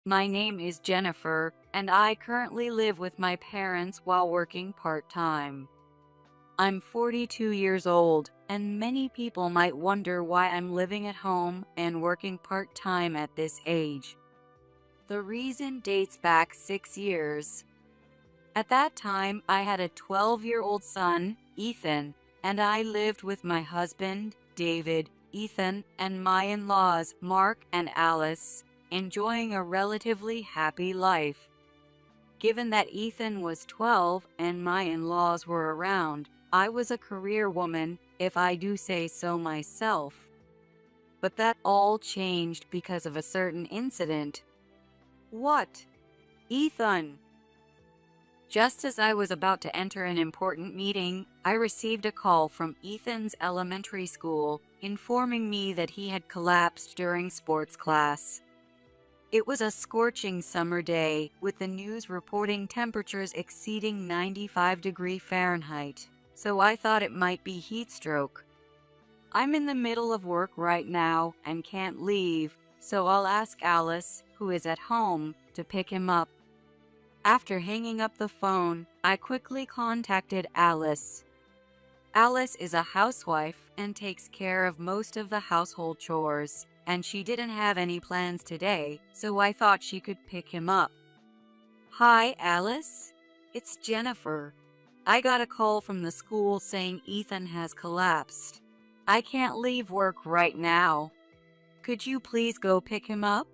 My name is Jennifer, and I currently live with my parents while working part-time. I'm 42 years old, and many people might wonder why I'm living at home and working part-time at this age. The reason dates back 6 years. At that time, I had a 12-year-old son, Ethan, and I lived with my husband, David, Ethan, and my in-laws, Mark and Alice, enjoying a relatively happy life. Given that Ethan was 12 and my in-laws were around, I was a career woman, if I do say so myself. But that all changed because of a certain incident. What? Ethan! Just as I was about to enter an important meeting, I received a call from Ethan's elementary school informing me that he had collapsed during sports class. It was a scorching summer day, with the news reporting temperatures exceeding 95 degrees Fahrenheit, so I thought it might be heat stroke. I'm in the middle of work right now and can't leave, so I'll ask Alice, who is at home, to pick him up. After hanging up the phone, I quickly contacted Alice. Alice is a housewife and takes care of most of the household chores, and she didn't have any plans today, so I thought she could pick him up. Hi, Alice. It's Jennifer. I got a call from the school saying Ethan has collapsed. I can't leave work right now. Could you please go pick him up?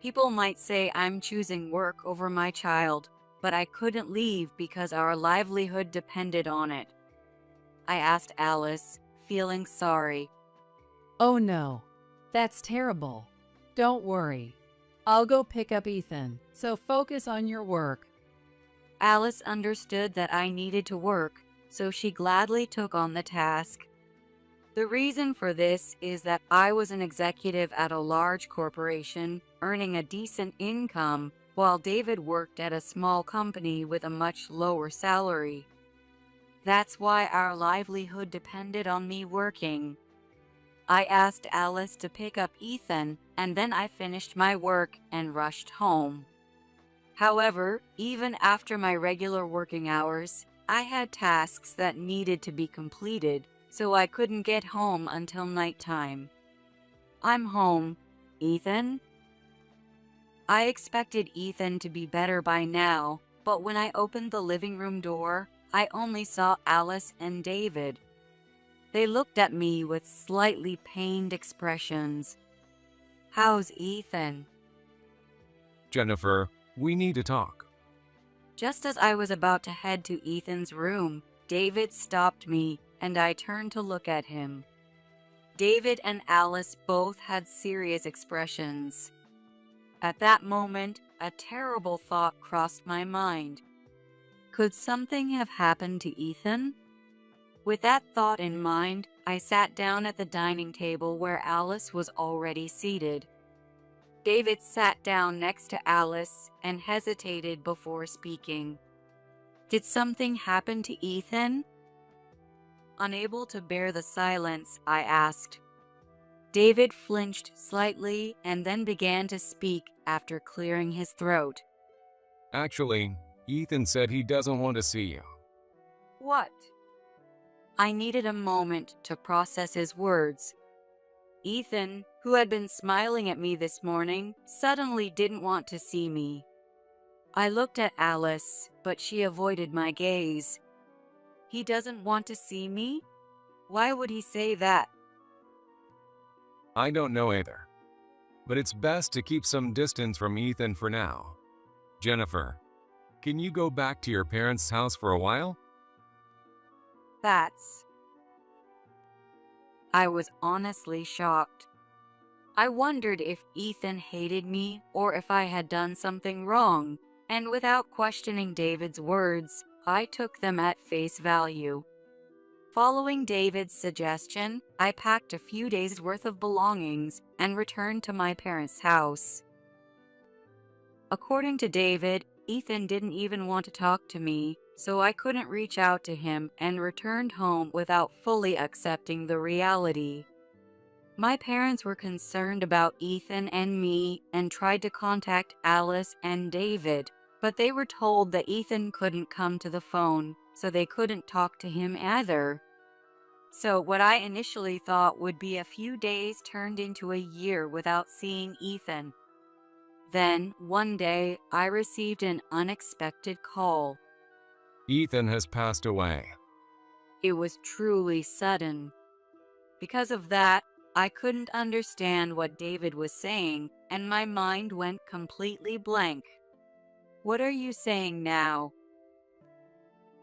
People might say I'm choosing work over my child, but I couldn't leave because our livelihood depended on it. I asked Alice, feeling sorry. Oh no, that's terrible. Don't worry. I'll go pick up Ethan, so focus on your work. Alice understood that I needed to work, so she gladly took on the task. The reason for this is that I was an executive at a large corporation, earning a decent income, while David worked at a small company with a much lower salary. That's why our livelihood depended on me working. I asked Alice to pick up Ethan, and then I finished my work and rushed home. However, even after my regular working hours, I had tasks that needed to be completed, so I couldn't get home until nighttime. I'm home. Ethan? I expected Ethan to be better by now, but when I opened the living room door, I only saw Alice and David. They looked at me with slightly pained expressions. How's Ethan? Jennifer, we need to talk. Just as I was about to head to Ethan's room, David stopped me, and I turned to look at him. David and Alice both had serious expressions. At that moment, a terrible thought crossed my mind. Could something have happened to Ethan? With that thought in mind, I sat down at the dining table where Alice was already seated. David sat down next to Alice and hesitated before speaking. Did something happen to Ethan? Unable to bear the silence, I asked. David flinched slightly and then began to speak after clearing his throat. Actually, Ethan said he doesn't want to see you. What? I needed a moment to process his words. Ethan, who had been smiling at me this morning, suddenly didn't want to see me. I looked at Alice, but she avoided my gaze. He doesn't want to see me? Why would he say that? I don't know either. But it's best to keep some distance from Ethan for now. Jennifer, can you go back to your parents' house for a while? I was honestly shocked. I wondered if Ethan hated me or if I had done something wrong, and without questioning David's words, I took them at face value. Following David's suggestion, I packed a few days' worth of belongings and returned to my parents' house. According to David, Ethan didn't even want to talk to me, so I couldn't reach out to him and returned home without fully accepting the reality. My parents were concerned about Ethan and me and tried to contact Alice and David, but they were told that Ethan couldn't come to the phone, so they couldn't talk to him either. So what I initially thought would be a few days turned into a year without seeing Ethan. Then, one day, I received an unexpected call. Ethan has passed away. It was truly sudden. Because of that, I couldn't understand what David was saying, and my mind went completely blank. What are you saying now?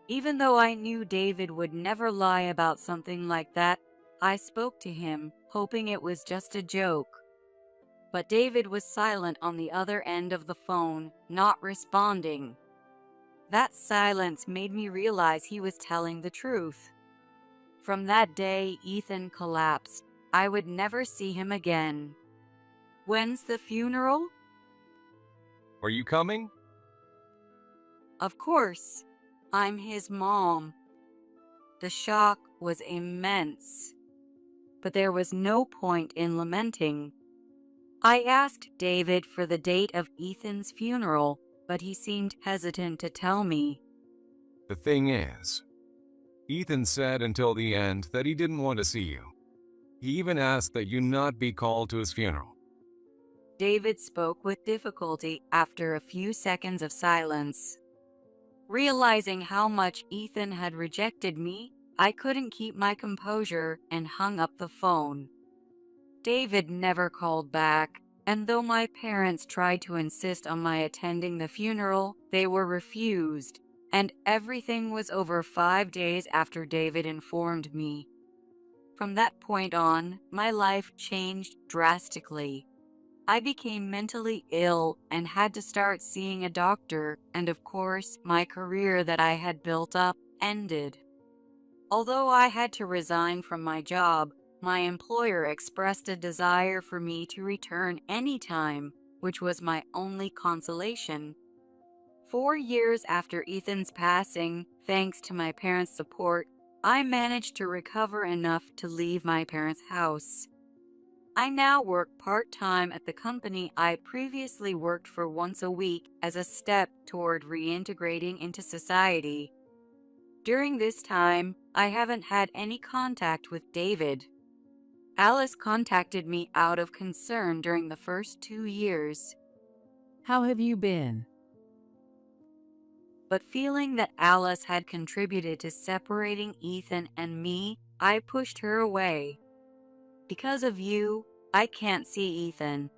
Even though I knew David would never lie about something like that, I spoke to him, hoping it was just a joke. But David was silent on the other end of the phone, not responding. That silence made me realize he was telling the truth. From that day, Ethan collapsed. I would never see him again. When's the funeral? Are you coming? Of course. I'm his mom. The shock was immense. But there was no point in lamenting. I asked David for the date of Ethan's funeral, but he seemed hesitant to tell me. The thing is, Ethan said until the end that he didn't want to see you. He even asked that you not be called to his funeral. David spoke with difficulty after a few seconds of silence. Realizing how much Ethan had rejected me, I couldn't keep my composure and hung up the phone. David never called back, and though my parents tried to insist on my attending the funeral, they were refused, and everything was over 5 days after David informed me. From that point on, my life changed drastically. I became mentally ill and had to start seeing a doctor, and of course, my career that I had built up ended. Although I had to resign from my job, my employer expressed a desire for me to return anytime, which was my only consolation. 4 years after Ethan's passing, thanks to my parents' support, I managed to recover enough to leave my parents' house. I now work part-time at the company I previously worked for once a week as a step toward reintegrating into society. During this time, I haven't had any contact with David. Alice contacted me out of concern during the first 2 years. How have you been? But feeling that Alice had contributed to separating Ethan and me, I pushed her away. Because of you, I can't see Ethan.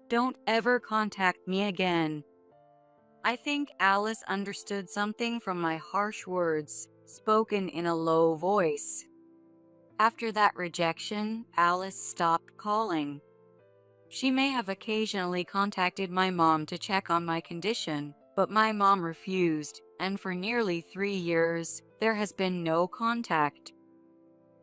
Don't ever contact me again. I think Alice understood something from my harsh words, spoken in a low voice. After that rejection, Alice stopped calling. She may have occasionally contacted my mom to check on my condition, but my mom refused, and for nearly 3 years, there has been no contact.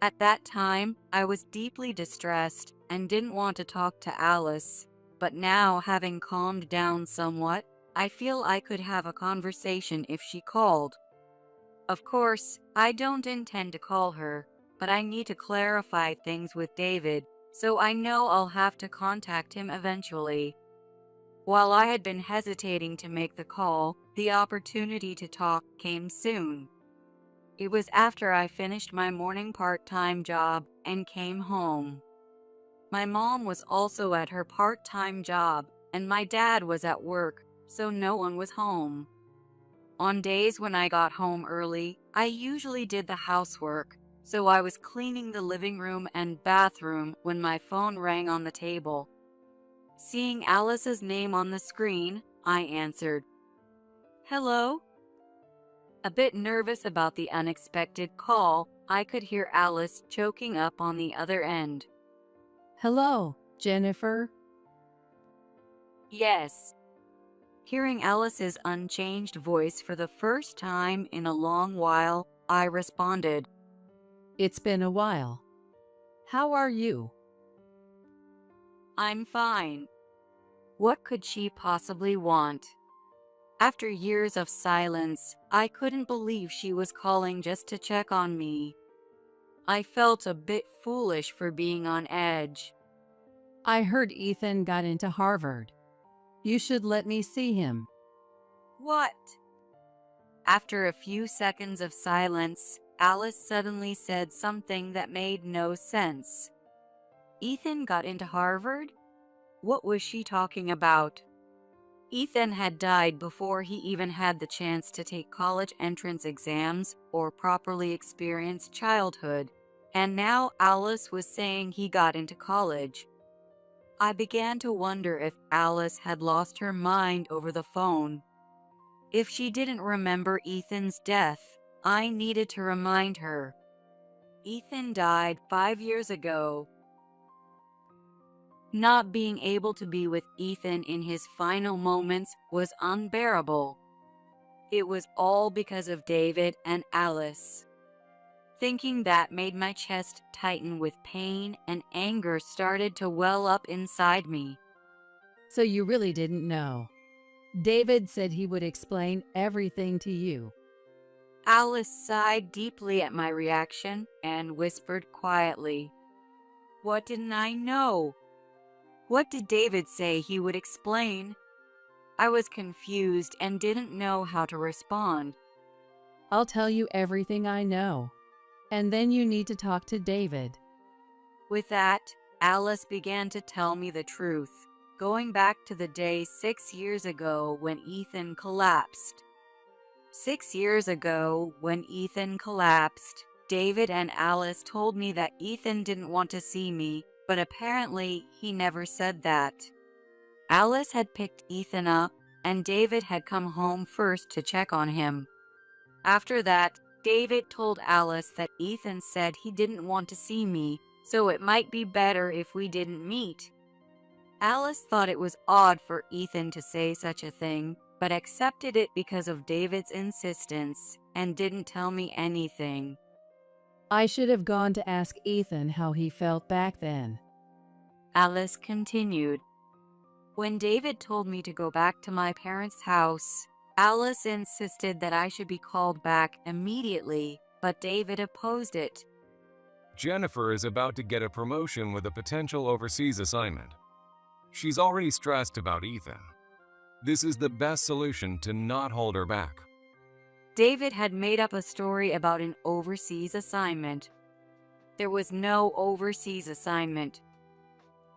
At that time, I was deeply distressed and didn't want to talk to Alice, but now, having calmed down somewhat, I feel I could have a conversation if she called. Of course, I don't intend to call her, but I need to clarify things with David, so I know I'll have to contact him eventually. While I had been hesitating to make the call, the opportunity to talk came soon. It was after I finished my morning part-time job and came home. My mom was also at her part-time job, and my dad was at work, so no one was home. On days when I got home early, I usually did the housework, so I was cleaning the living room and bathroom when my phone rang on the table. Seeing Alice's name on the screen, I answered. Hello? A bit nervous about the unexpected call, I could hear Alice choking up on the other end. Hello, Jennifer. Yes. Hearing Alice's unchanged voice for the first time in a long while, I responded. It's been a while. How are you? I'm fine. What could she possibly want? After years of silence, I couldn't believe she was calling just to check on me. I felt a bit foolish for being on edge. I heard Ethan got into Harvard. You should let me see him. What? After a few seconds of silence, Alice suddenly said something that made no sense. Ethan got into Harvard? What was she talking about? Ethan had died before he even had the chance to take college entrance exams or properly experience childhood, and now Alice was saying he got into college. I began to wonder if Alice had lost her mind over the phone. If she didn't remember Ethan's death, I needed to remind her. Ethan died 5 years ago. Not being able to be with Ethan in his final moments was unbearable. It was all because of David and Alice. Thinking that made my chest tighten with pain, and anger started to well up inside me. So you really didn't know. David said he would explain everything to you. Alice sighed deeply at my reaction and whispered quietly, "What didn't I know? What did David say he would explain?" I was confused and didn't know how to respond. I'll tell you everything I know. And then you need to talk to David. With that, Alice began to tell me the truth, going back to the day 6 years ago when Ethan collapsed. 6 years ago, when Ethan collapsed, David and Alice told me that Ethan didn't want to see me, but apparently he never said that. Alice had picked Ethan up, and David had come home first to check on him. After that, David told Alice that Ethan said he didn't want to see me, so it might be better if we didn't meet. Alice thought it was odd for Ethan to say such a thing, but accepted it because of David's insistence and didn't tell me anything. I should have gone to ask Ethan how he felt back then. Alice continued. When David told me to go back to my parents' house, Alice insisted that I should be called back immediately, but David opposed it. Jennifer is about to get a promotion with a potential overseas assignment. She's already stressed about Ethan. This is the best solution to not hold her back. David had made up a story about an overseas assignment. There was no overseas assignment.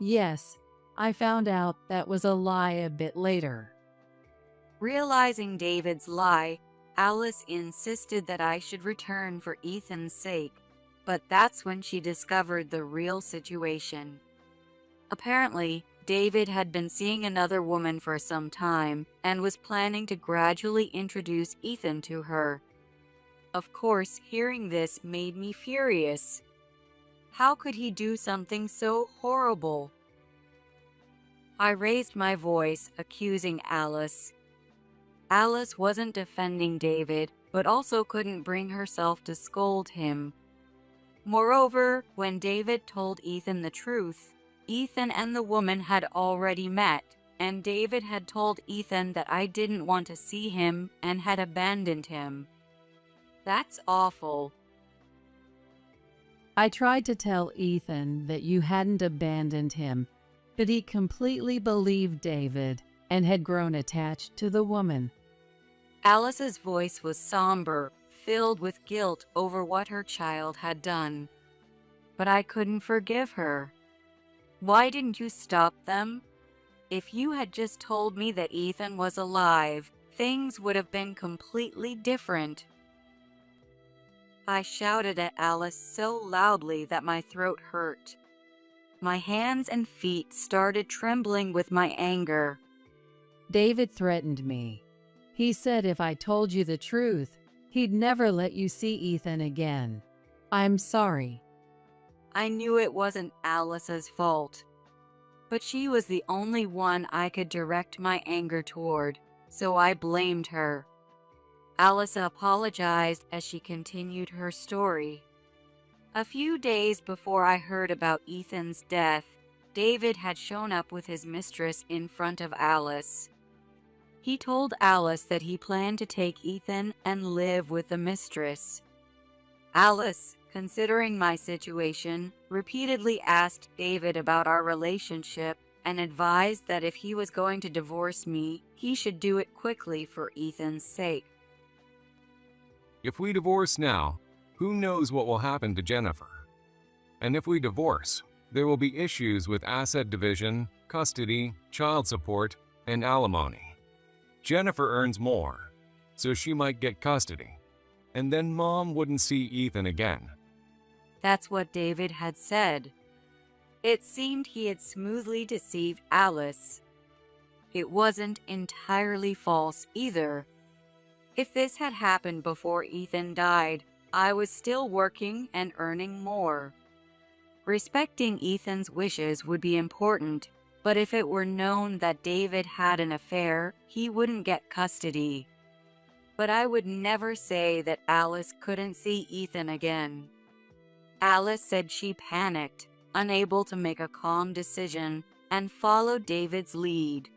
Yes, I found out that was a lie a bit later. Realizing David's lie, Alice insisted that I should return for Ethan's sake, but that's when she discovered the real situation. Apparently, David had been seeing another woman for some time and was planning to gradually introduce Ethan to her. Of course, hearing this made me furious. How could he do something so horrible? I raised my voice, accusing Alice. Alice wasn't defending David, but also couldn't bring herself to scold him. Moreover, when David told Ethan the truth, Ethan and the woman had already met, and David had told Ethan that I didn't want to see him and had abandoned him. That's awful. I tried to tell Ethan that you hadn't abandoned him, but he completely believed David and had grown attached to the woman. Alice's voice was somber, filled with guilt over what her child had done. But I couldn't forgive her. Why didn't you stop them? If you had just told me that Ethan was alive, things would have been completely different. I shouted at Alice so loudly that my throat hurt. My hands and feet started trembling with my anger. David threatened me. He said if I told you the truth, he'd never let you see Ethan again. I'm sorry. I knew it wasn't Alice's fault, but she was the only one I could direct my anger toward, so I blamed her. Alice apologized as she continued her story. A few days before I heard about Ethan's death, David had shown up with his mistress in front of Alice. He told Alice that he planned to take Ethan and live with the mistress. Alice, considering my situation, repeatedly asked David about our relationship and advised that if he was going to divorce me, he should do it quickly for Ethan's sake. If we divorce now, who knows what will happen to Jennifer? And if we divorce, there will be issues with asset division, custody, child support, and alimony. Jennifer earns more, so she might get custody, and then Mom wouldn't see Ethan again. That's what David had said. It seemed he had smoothly deceived Alice. It wasn't entirely false either. If this had happened before Ethan died, I was still working and earning more. Respecting Ethan's wishes would be important, but if it were known that David had an affair, he wouldn't get custody. But I would never say that Alice couldn't see Ethan again. Alice said she panicked, unable to make a calm decision, and followed David's lead.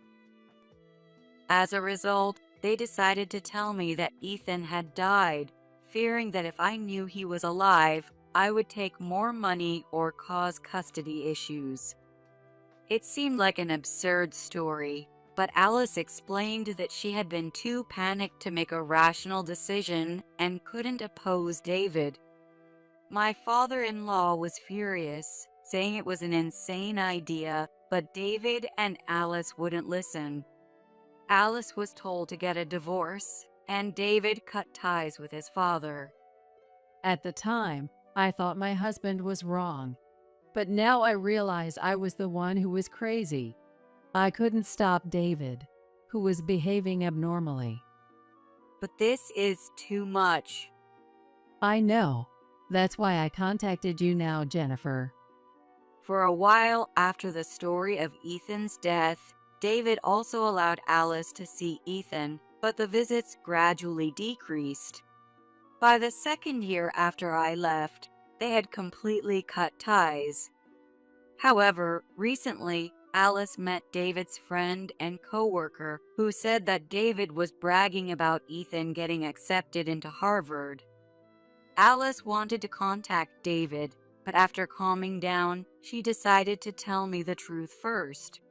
As a result, they decided to tell me that Ethan had died, fearing that if I knew he was alive, I would take more money or cause custody issues. It seemed like an absurd story, but Alice explained that she had been too panicked to make a rational decision and couldn't oppose David. My father-in-law was furious, saying it was an insane idea, but David and Alice wouldn't listen. Alice was told to get a divorce, and David cut ties with his father. At the time, I thought my husband was wrong. But now I realize I was the one who was crazy. I couldn't stop David, who was behaving abnormally. But this is too much. I know. That's why I contacted you now, Jennifer. For a while after the story of Ethan's death, David also allowed Alice to see Ethan, but the visits gradually decreased. By the second year after I left, they had completely cut ties. However, recently, Alice met David's friend and co-worker who said that David was bragging about Ethan getting accepted into Harvard. Alice wanted to contact David, but after calming down, she decided to tell me the truth first.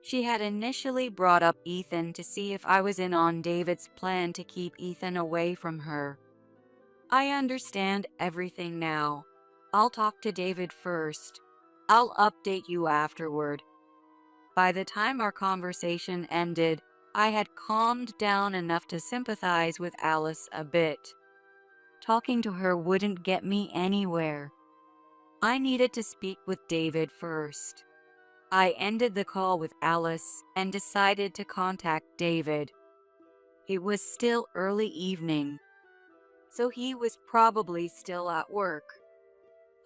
She had initially brought up Ethan to see if I was in on David's plan to keep Ethan away from her. I understand everything now. I'll talk to David first. I'll update you afterward. By the time our conversation ended, I had calmed down enough to sympathize with Alice a bit. Talking to her wouldn't get me anywhere. I needed to speak with David first. I ended the call with Alice and decided to contact David. It was still early evening, so he was probably still at work.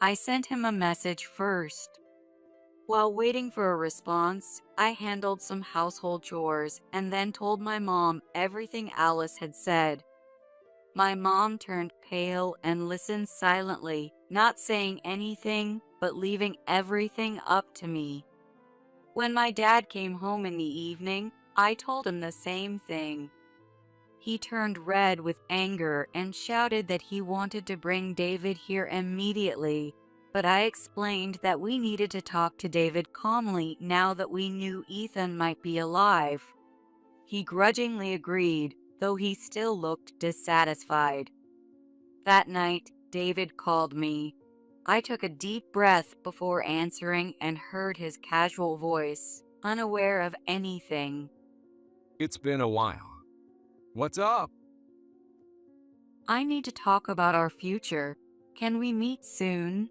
I sent him a message first. While waiting for a response, I handled some household chores and then told my mom everything Alice had said. My mom turned pale and listened silently, not saying anything, but leaving everything up to me. When my dad came home in the evening, I told him the same thing. He turned red with anger and shouted that he wanted to bring David here immediately, but I explained that we needed to talk to David calmly now that we knew Ethan might be alive. He grudgingly agreed, though he still looked dissatisfied. That night, David called me. I took a deep breath before answering and heard his casual voice, unaware of anything. It's been a while. What's up? I need to talk about our future. Can we meet soon?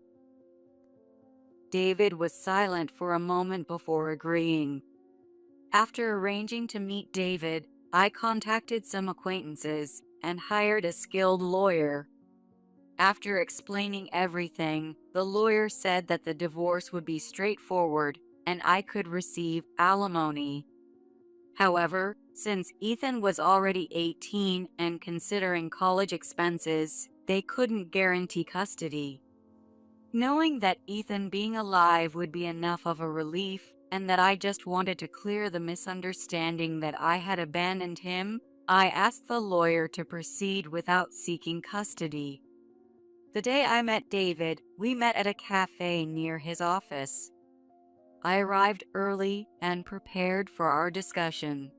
David was silent for a moment before agreeing. After arranging to meet David, I contacted some acquaintances and hired a skilled lawyer. After explaining everything, the lawyer said that the divorce would be straightforward and I could receive alimony. However, since Ethan was already 18 and considering college expenses, they couldn't guarantee custody. Knowing that Ethan being alive would be enough of a relief, and that I just wanted to clear the misunderstanding that I had abandoned him, I asked the lawyer to proceed without seeking custody. The day I met David, we met at a cafe near his office. I arrived early and prepared for our discussion.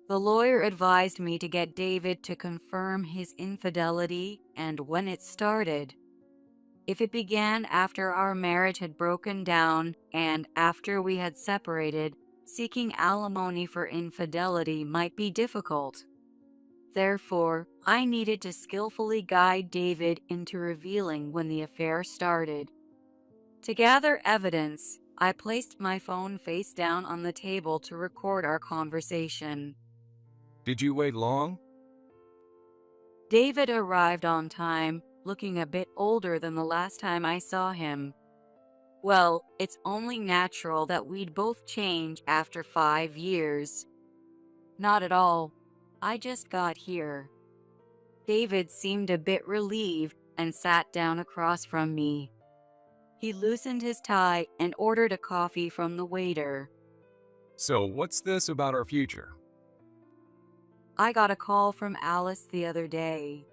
The lawyer advised me to get David to confirm his infidelity and when it started. If it began after our marriage had broken down and after we had separated, seeking alimony for infidelity might be difficult. Therefore, I needed to skillfully guide David into revealing when the affair started. To gather evidence, I placed my phone face down on the table to record our conversation. Did you wait long? David arrived on time, looking a bit older than the last time I saw him. Well, it's only natural that we'd both change after 5 years. Not at all. I just got here. David seemed a bit relieved and sat down across from me. He loosened his tie and ordered a coffee from the waiter. So, what's this about our future? I got a call from Alice the other day.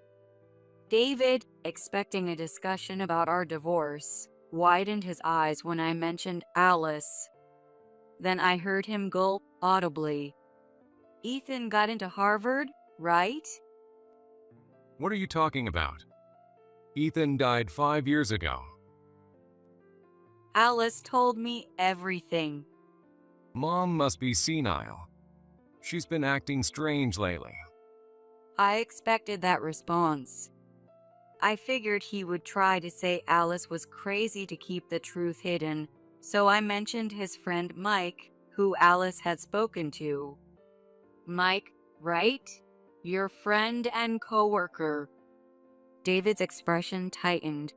David, expecting a discussion about our divorce, widened his eyes when I mentioned Alice. Then I heard him gulp audibly. Ethan got into Harvard, right? What are you talking about? Ethan died 5 years ago. Alice told me everything. Mom must be senile. She's been acting strange lately. I expected that response. I figured he would try to say Alice was crazy to keep the truth hidden, so I mentioned his friend Mike, who Alice had spoken to. Mike, right? Your friend and coworker. David's expression tightened.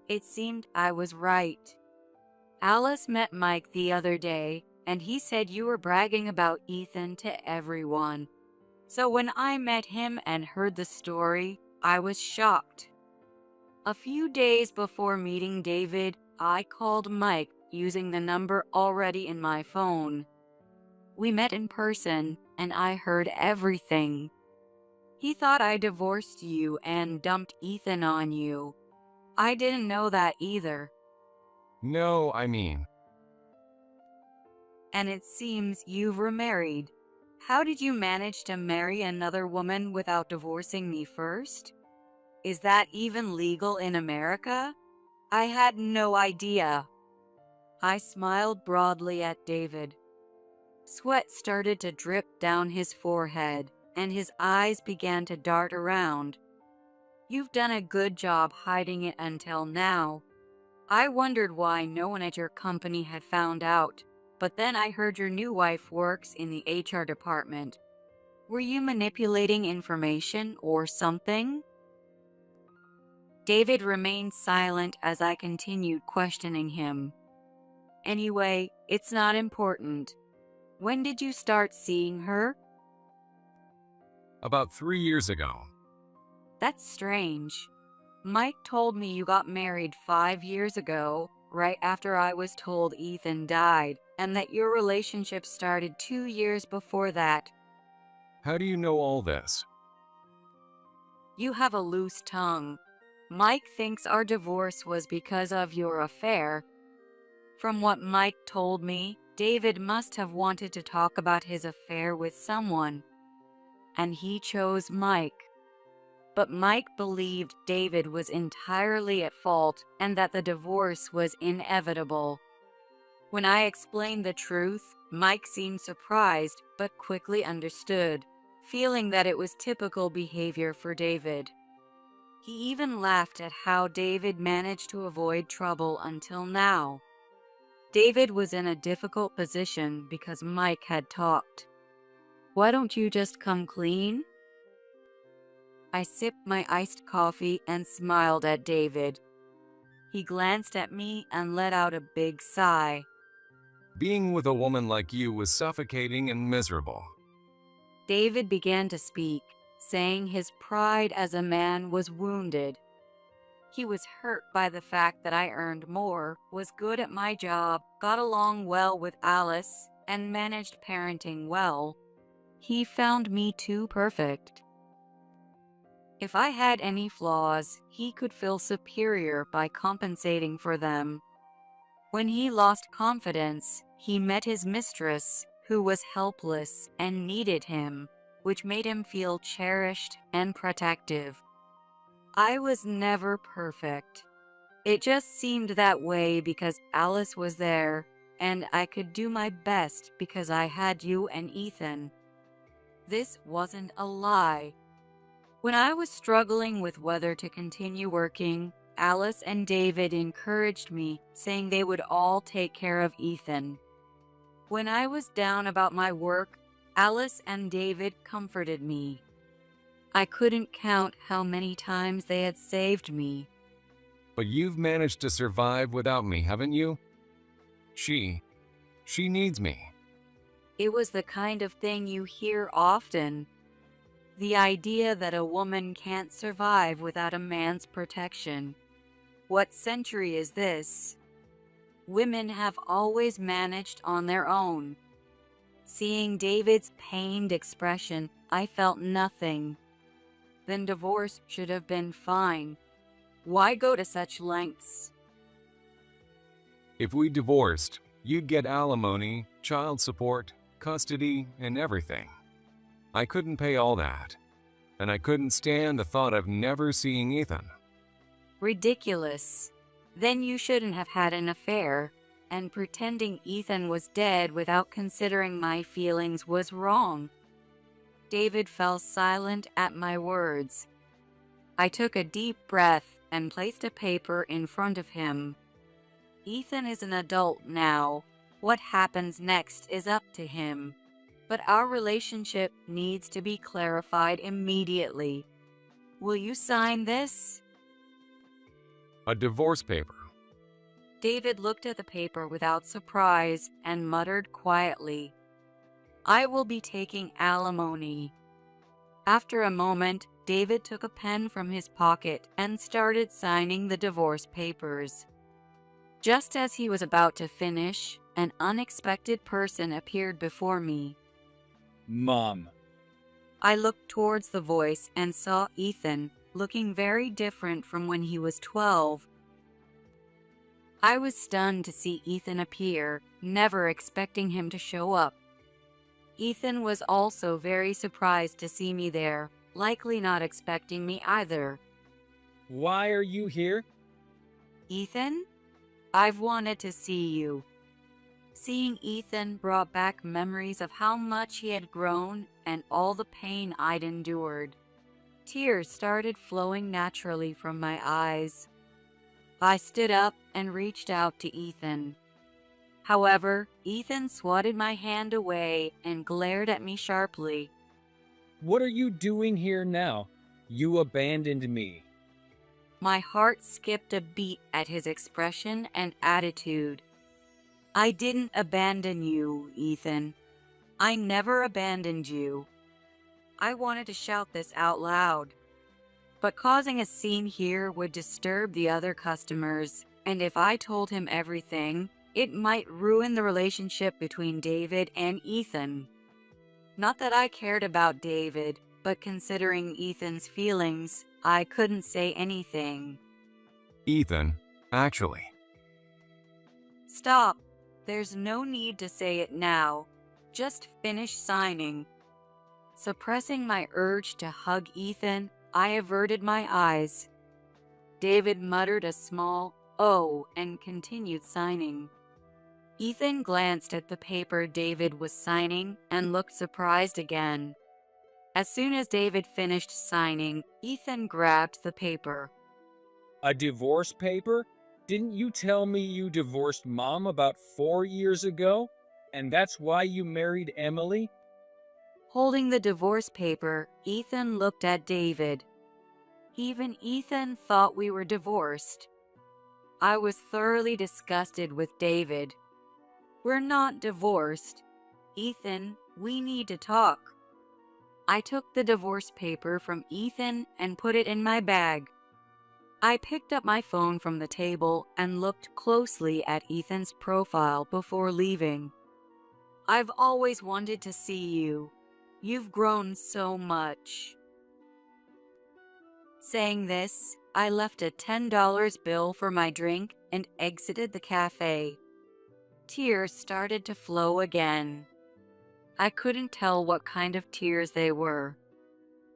It seemed I was right. Alice met Mike the other day, and he said you were bragging about Ethan to everyone. So when I met him and heard the story, I was shocked. A few days before meeting David, I called Mike using the number already in my phone. We met in person, and I heard everything. He thought I divorced you and dumped Ethan on you. I didn't know that either. No, I mean, And it seems you've remarried. How did you manage to marry another woman without divorcing me first? Is that even legal in America? I had no idea. I smiled broadly at David. Sweat started to drip down his forehead, and his eyes began to dart around. You've done a good job hiding it until now. I wondered why no one at your company had found out, but then I heard your new wife works in the HR department. Were you manipulating information or something? David remained silent as I continued questioning him. Anyway, it's not important. When did you start seeing her? about 3 years ago. That's strange. Mike told me you got married 5 years ago, right after I was told Ethan died, and that your relationship started 2 years before that. How do you know all this? You have a loose tongue. Mike thinks our divorce was because of your affair. From what Mike told me, David must have wanted to talk about his affair with someone, and he chose Mike. But Mike believed David was entirely at fault and that the divorce was inevitable. When I explained the truth, Mike seemed surprised but quickly understood, feeling that it was typical behavior for David. He even laughed at how David managed to avoid trouble until now. David was in a difficult position because Mike had talked. Why don't you just come clean? I sipped my iced coffee and smiled at David. He glanced at me and let out a big sigh. Being with a woman like you was suffocating and miserable. David began to speak, saying his pride as a man was wounded. He was hurt by the fact that I earned more, was good at my job, got along well with Alice, and managed parenting well. He found me too perfect. If I had any flaws, he could feel superior by compensating for them. When he lost confidence, he met his mistress, who was helpless and needed him, which made him feel cherished and protective. I was never perfect. It just seemed that way because Alice was there, and I could do my best because I had you and Ethan. This wasn't a lie. When I was struggling with whether to continue working, Alice and David encouraged me, saying they would all take care of Ethan. When I was down about my work, Alice and David comforted me. I couldn't count how many times they had saved me. But you've managed to survive without me, haven't you? She needs me. It was the kind of thing you hear often. The idea that a woman can't survive without a man's protection. What century is this? Women have always managed on their own. Seeing David's pained expression, I felt nothing. Then divorce should have been fine. Why go to such lengths? If we divorced, you'd get alimony, child support, custody, and everything. I couldn't pay all that, and I couldn't stand the thought of never seeing Ethan. Ridiculous. Then you shouldn't have had an affair, and pretending Ethan was dead without considering my feelings was wrong. David fell silent at my words. I took a deep breath and placed a paper in front of him. Ethan is an adult now. What happens next is up to him. But our relationship needs to be clarified immediately. Will you sign this? A divorce paper. David looked at the paper without surprise and muttered quietly, "I will be taking alimony." After a moment, David took a pen from his pocket and started signing the divorce papers. Just as he was about to finish, an unexpected person appeared before me. Mom. I looked towards the voice and saw Ethan, looking very different from when he was 12. I was stunned to see Ethan appear, never expecting him to show up. Ethan was also very surprised to see me there, likely not expecting me either. Why are you here? Ethan? I've wanted to see you. Seeing Ethan brought back memories of how much he had grown and all the pain I'd endured. Tears started flowing naturally from my eyes. I stood up and reached out to Ethan. However, Ethan swatted my hand away and glared at me sharply. What are you doing here now? You abandoned me. My heart skipped a beat at his expression and attitude. I didn't abandon you, Ethan. I never abandoned you. I wanted to shout this out loud, but causing a scene here would disturb the other customers, and if I told him everything, it might ruin the relationship between David and Ethan. Not that I cared about David, but considering Ethan's feelings, I couldn't say anything. Ethan, actually. Stop. There's no need to say it now. Just finish signing. Suppressing my urge to hug Ethan, I averted my eyes. David muttered a small "oh" and continued signing. Ethan glanced at the paper David was signing and looked surprised again. As soon as David finished signing, Ethan grabbed the paper. A divorce paper? Didn't you tell me you divorced Mom about 4 years ago? And that's why you married Emily? Holding the divorce paper, Ethan looked at David. Even Ethan thought we were divorced. I was thoroughly disgusted with David. We're not divorced. Ethan, we need to talk. I took the divorce paper from Ethan and put it in my bag. I picked up my phone from the table and looked closely at Ethan's profile before leaving. I've always wanted to see you. You've grown so much. Saying this, I left a $10 bill for my drink and exited the cafe. Tears started to flow again. I couldn't tell what kind of tears they were.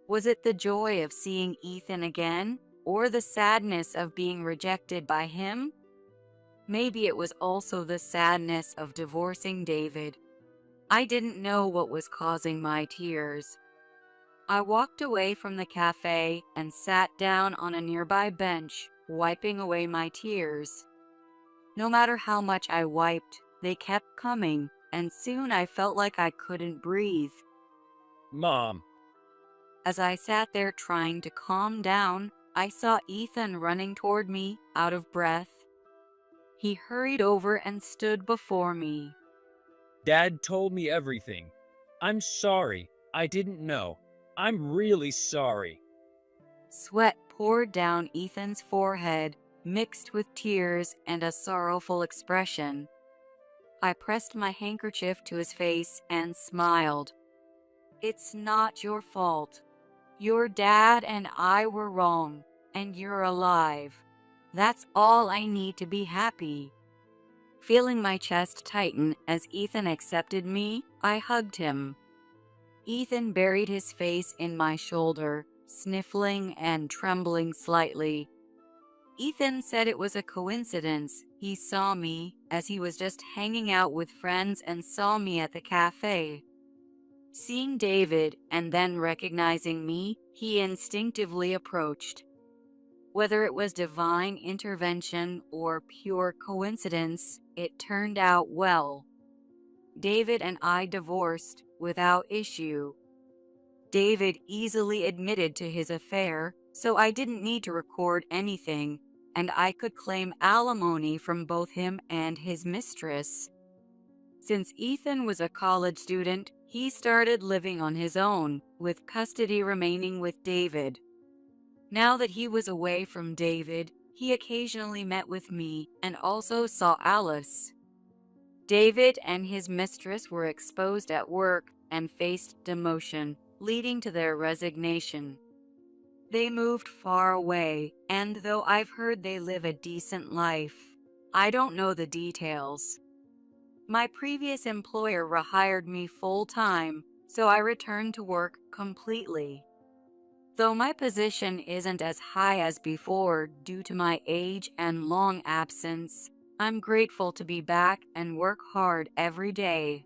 Was it the joy of seeing Ethan again, or the sadness of being rejected by him? Maybe it was also the sadness of divorcing David. I didn't know what was causing my tears. I walked away from the cafe and sat down on a nearby bench, wiping away my tears. No matter how much I wiped, they kept coming, and soon I felt like I couldn't breathe. Mom, As I sat there trying to calm down, I saw Ethan running toward me, out of breath. He hurried over and stood before me. Dad told me everything. I'm sorry. I didn't know. I'm really sorry. Sweat poured down Ethan's forehead, mixed with tears and a sorrowful expression. I pressed my handkerchief to his face and smiled. It's not your fault. Your dad and I were wrong, and you're alive. That's all I need to be happy. Feeling my chest tighten as Ethan accepted me, I hugged him. Ethan buried his face in my shoulder, sniffling and trembling slightly. Ethan said it was a coincidence. He saw me as he was just hanging out with friends and saw me at the cafe. Seeing David and then recognizing me, he instinctively approached. Whether it was divine intervention or pure coincidence, it turned out well. David and I divorced without issue. David easily admitted to his affair, so I didn't need to record anything, and I could claim alimony from both him and his mistress. Since Ethan was a college student, he started living on his own, with custody remaining with David. Now that he was away from David, he occasionally met with me and also saw Alice. David and his mistress were exposed at work and faced demotion, leading to their resignation. They moved far away, and though I've heard they live a decent life, I don't know the details. My previous employer rehired me full-time, so I returned to work completely. Though my position isn't as high as before due to my age and long absence, I'm grateful to be back and work hard every day.